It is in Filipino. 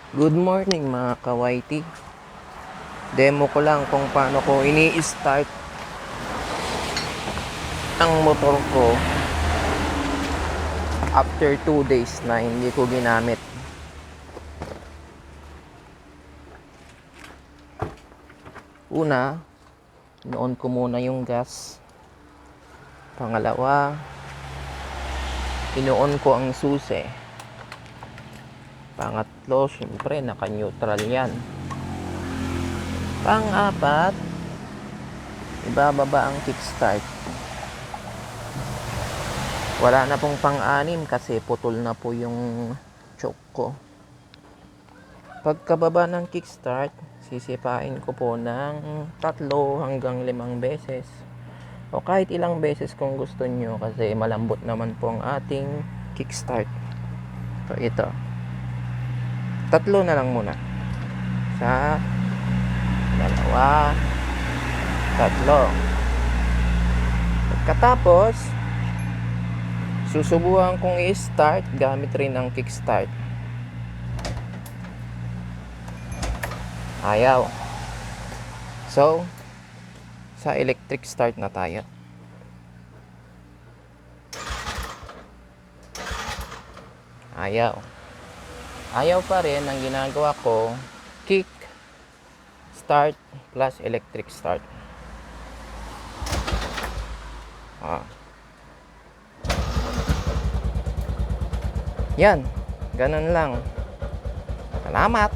Good morning mga kawaiti. Demo ko lang kung paano ko ini-start ang motor ko after 2 days na hindi ko ginamit. Una, noon ko muna yung gas. Pangalawa, inoon ko ang susi. Pangatlo, syempre naka-neutral yan. Pang-apat, ibababa ang kickstart. Wala na pong pang-anim kasi putol na po yung choke ko. Pagkababa ng kickstart, sisipain ko po ng 3 hanggang 5 beses. O kahit ilang beses kung gusto nyo kasi malambot naman po ang ating kickstart. So ito. 3 na lang muna. 1, 2, 3. Pagkatapos, susubukan kong i-start gamit rin ang kickstart. Ayaw. So, sa electric start na tayo. Ayaw. Ayaw pa rin. Ang ginagawa ko, kick, start, plus electric start. Yan. Ganun lang. Salamat.